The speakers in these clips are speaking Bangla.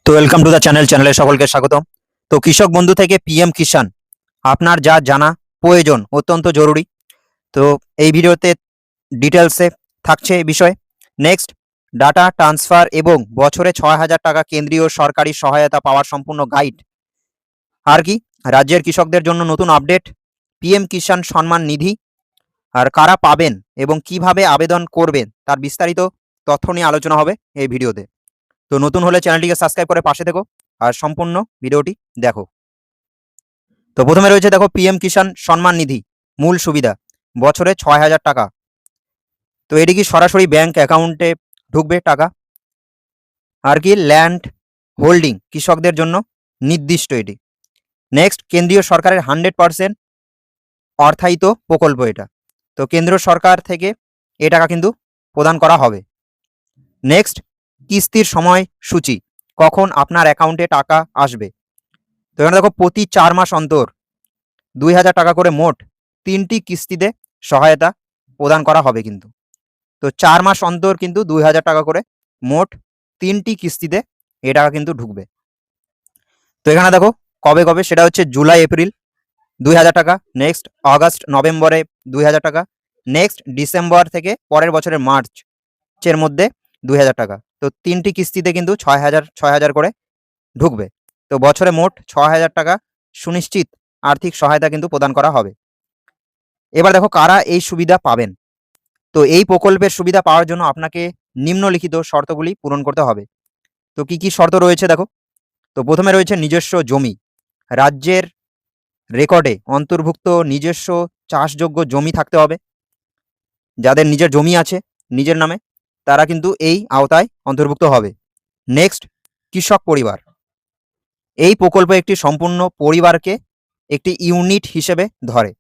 তো ওয়েলকাম টু দ্য চ্যানেলে সকলকে স্বাগতম। তো কৃষক বন্ধু থেকে পিএম কিষাণ আপনার যা জানা প্রয়োজন অত্যন্ত জরুরি। তো এই ভিডিওতে ডিটেলসে থাকছে এই বিষয়। নেক্সট, ডাটা ট্রান্সফার এবং বছরে ৬,০০০ টাকা কেন্দ্রীয় সরকারি সহায়তা পাওয়ার সম্পূর্ণ গাইড। আর কি রাজ্যের কৃষকদের জন্য নতুন আপডেট, পিএম কিষাণ সম্মান নিধি আর কারা পাবেন এবং কিভাবে আবেদন করবেন তার বিস্তারিত তথ্য নিয়ে আলোচনা হবে এই ভিডিওতে। তো নতুন হলে চ্যানেলটিকে সাবস্ক্রাইব করে পাশে থেকো আর সম্পূর্ণ ভিডিওটি দেখো। তো প্রথমে রয়েছে দেখো পিএম কিষাণ সম্মান নিধি মূল সুবিধা বছরে ৬,০০০ টাকা। তো এটি কি সরাসরি ব্যাংক অ্যাকাউন্টে ঢুকবে টাকা। আর কি ল্যান্ড হোল্ডিং কৃষকদের জন্য নির্দিষ্ট এটি। নেক্সট, কেন্দ্রীয় সরকারের 100% অর্থায়িত প্রকল্প এটা। তো কেন্দ্র সরকার থেকে এ টাকা কিন্তু প্রদান করা হবে। নেক্সট, কিস্তির সময় সূচি কখন আপনার অ্যাকাউন্টে টাকা আসবে। তো এখানে দেখো প্রতি 4 মাস অন্তর 2,000 টাকা করে মোট 3টি কিস্তিতে সহায়তা প্রদান করা হবে কিন্তু। তো 4 মাস অন্তর কিন্তু 2,000 টাকা করে মোট 3টি কিস্তিতে এ টাকা কিন্তু ঢুকবে। তো এখানে দেখো কবে কবে সেটা হচ্ছে জুলাই এপ্রিল 2,000 টাকা, নেক্সট আগস্ট নভেম্বরে 2,000 টাকা, নেক্সট ডিসেম্বর থেকে পরের বছরের মার্চের মধ্যে 2,000 টাকা। তো 3টি কিস্তিতে কিন্তু 6,000 করে ঢুকবে। তো বছরে মোট 6,000 টাকা সুনিশ্চিত আর্থিক সহায়তা কিন্তু প্রদান করা হবে। এবার দেখো কারা এই সুবিধা পাবেন। তো এই প্রকল্পের সুবিধা পাওয়ার জন্য আপনাকে নিম্নলিখিত শর্তগুলি পূরণ করতে হবে। তো কি কি শর্ত রয়েছে দেখো। তো প্রথমে রয়েছে নিজস্ব জমি, রাজ্যের রেকর্ডে অন্তর্ভুক্ত নিজস্ব চাষযোগ্য জমি থাকতে হবে। যাদের নিজের জমি আছে নিজের নামে তারা কিন্তু এই আওতায় অন্তর্ভুক্ত হবে। নেক্সট, কৃষক পরিবার, এই প্রকল্প একটি সম্পূর্ণ পরিবারকে একটি ইউনিট হিসেবে ধরে।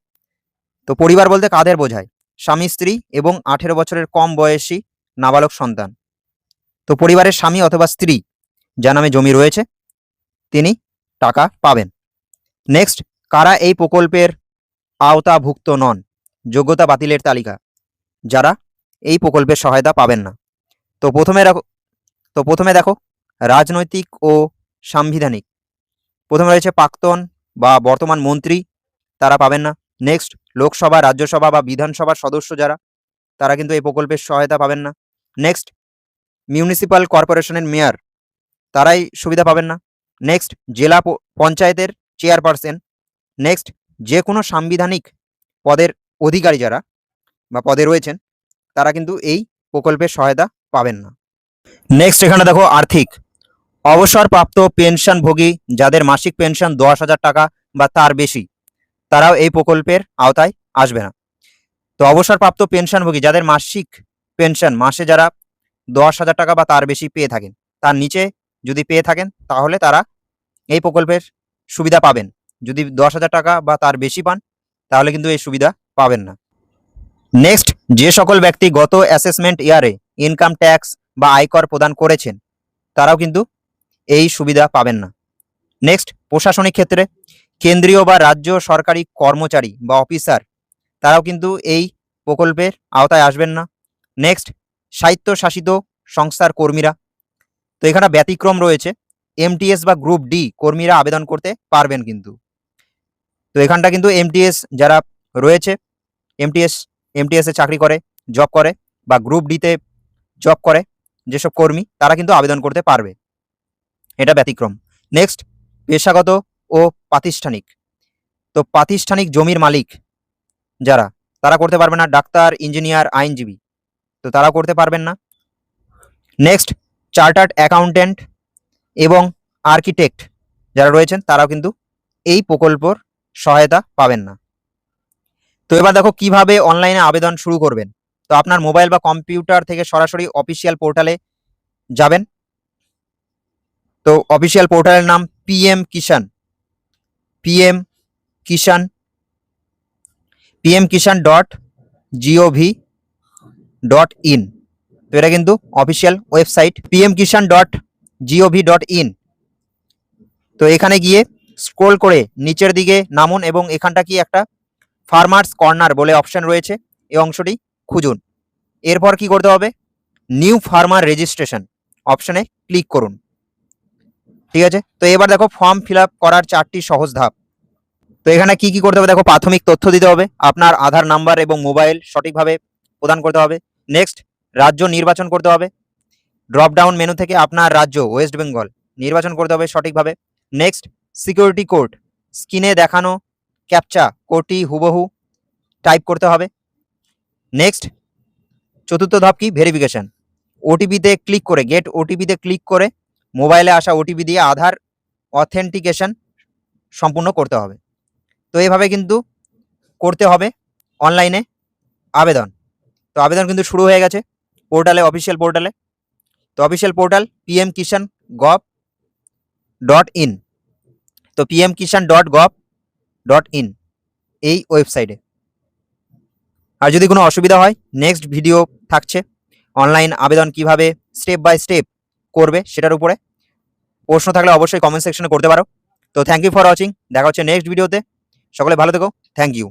তো পরিবার বলতে কাদের বোঝায়, স্বামী স্ত্রী এবং 18 বছরের কম বয়সী নাবালক সন্তান। তো পরিবারের স্বামী অথবা স্ত্রী যার নামে জমি রয়েছে তিনি টাকা পাবেন। নেক্সট, কারা এই প্রকল্পের আওতাভুক্ত নন, যোগ্যতা বাতিলের তালিকা, যারা এই প্রকল্পের সহায়তা পাবেন না। তো প্রথমে দেখো রাজনৈতিক ও সাংবিধানিক। প্রথমে রয়েছে প্রাক্তন বা বর্তমান মন্ত্রী, তারা পাবেন না। নেক্সট, লোকসভা রাজ্যসভা বা বিধানসভার সদস্য যারা, তারা কিন্তু এই প্রকল্পের সহায়তা পাবেন না। নেক্সট, মিউনিসিপ্যাল কর্পোরেশনের মেয়র, তারাই সুবিধা পাবেন না। নেক্সট, জেলা পঞ্চায়েতের চেয়ারপারসন। নেক্সট, যে কোনো সাংবিধানিক পদের অধিকারী যারা বা পদে রয়েছেন তারা কিন্তু এই প্রকল্পের সহায়তা পাবেন না। নেক্সট, এখানে দেখো আর্থিক অবসরপ্রাপ্ত পেনশনভোগী যাদের মাসিক পেনশন 10,000 টাকা বা তার বেশি, তারাও এই প্রকল্পের আওতায় আসবে না। তো অবসরপ্রাপ্ত পেনশনভোগী যাদের মাসিক পেনশন মাসে যারা 10,000 টাকা বা তার বেশি পেয়ে থাকেন, তার নিচে যদি পেয়ে থাকেন তাহলে তারা এই প্রকল্পের সুবিধা পাবেন। যদি 10,000 টাকা বা তার বেশি পান তাহলে কিন্তু এই সুবিধা পাবেন না। নেক্সট, যে সকল ব্যক্তি গত অ্যাসেসমেন্ট ইয়ারে ইনকাম ট্যাক্স বা আয়কর প্রদান করেছেন তারাও কিন্তু এই সুবিধা পাবেন না। নেক্সট, প্রশাসনিক ক্ষেত্রে কেন্দ্রীয় বা রাজ্য সরকারি কর্মচারী বা অফিসার তারাও কিন্তু এই প্রকল্পের আওতায় আসবেন না। নেক্সট, স্বায়ত্তশাসিত সংস্থার কর্মীরা। তো এখানে ব্যতিক্রম রয়েছে, এমটিএস বা গ্রুপ ডি কর্মীরা আবেদন করতে পারবেন কিন্তু। তো এখানটা কিন্তু এমটিএস যারা রয়েছে, এমটিএস এ চাকরি করে, জব করে বা গ্রুপ ডিতে জব করে যেসব কর্মী তারা কিন্তু আবেদন করতে পারবে, এটা ব্যতিক্রম। নেক্সট, পেশাগত ও প্রাতিষ্ঠানিক। তো প্রাতিষ্ঠানিক জমির মালিক যারা তারা করতে পারবে না, ডাক্তার, ইঞ্জিনিয়ার, আইনজীবী তো তারা করতে পারবেন না। নেক্সট, চার্টার্ড অ্যাকাউন্ট্যান্ট এবং আর্কিটেক্ট যারা রয়েছেন তারাও কিন্তু এই প্রকল্পর সহায়তা পাবেন না। তো এবার দেখো কিভাবে অনলাইনে আবেদন শুরু করবেন। তো আপনার মোবাইল বা কম্পিউটার থেকে সরাসরি অফিসিয়াল পোর্টালে যাবেন। তো অফিসিয়াল পোর্টালের নাম পিএম কিষাণ, pmkishan.gov.in। তো এটা কিন্তু অফিসিয়াল ওয়েবসাইট pmkishan.gov.in। তো এখানে গিয়ে স্ক্রোল করে নিচের দিকে নামুন এবং এখানটা কি একটা ফার্মার্স কর্নার বলে অপশন রয়েছে, এই অংশটি খুঁজুন। এরপর কি করতে হবে, নিউ ফার্মার রেজিস্ট্রেশন অপশনে ক্লিক করুন। ঠিক আছে। তো এবার দেখো ফর্ম ফিল আপ করার 4টি সহজ ধাপ। তো এখানে কি কি করতে হবে দেখো, প্রাথমিক তথ্য দিতে হবে, আপনার আধার নাম্বার এবং মোবাইল সঠিকভাবে প্রদান করতে হবে। নেক্সট, রাজ্য নির্বাচন করতে হবে, ড্রপ ডাউন মেনু থেকে আপনার রাজ্য ওয়েস্ট বেঙ্গল নির্বাচন করতে হবে সঠিকভাবে। নেক্সট, সিকিউরিটি কোড, স্ক্রিনে দেখানো ক্যাপচা কোডটি হুবহু টাইপ করতে হবে। নেক্সট, চতুর্থ ধাপ কি, ভেরিফিকেশন, ওটিপিতে ক্লিক করে, গেট ওটিপিতে ক্লিক করে মোবাইলে আসা ওটিপি দিয়ে আধার অথেন্টিকেশন সম্পূর্ণ করতে হবে। তো এইভাবে কিন্তু করতে হবে অনলাইনে আবেদন। তো আবেদন কিন্তু শুরু হয়ে গেছে পোর্টালে, অফিসিয়াল পোর্টালে। তো অফিসিয়াল পোর্টাল pmkisan.gov.in, তো pmkisan.gov.in এই ওয়েবসাইটে। আর যদি কোনো অসুবিধা হয়, নেক্সট ভিডিও থাকছে অনলাইন আবেদন কিভাবে স্টেপ বাই স্টেপ করবে সেটার উপরে। প্রশ্ন থাকলে অবশ্যই কমেন্ট সেকশনে করতে পারো। তো থ্যাংক ইউ ফর ওয়াচিং, দেখা হচ্ছে নেক্সট ভিডিওতে। সকলে ভালো থেকো, থ্যাংক ইউ।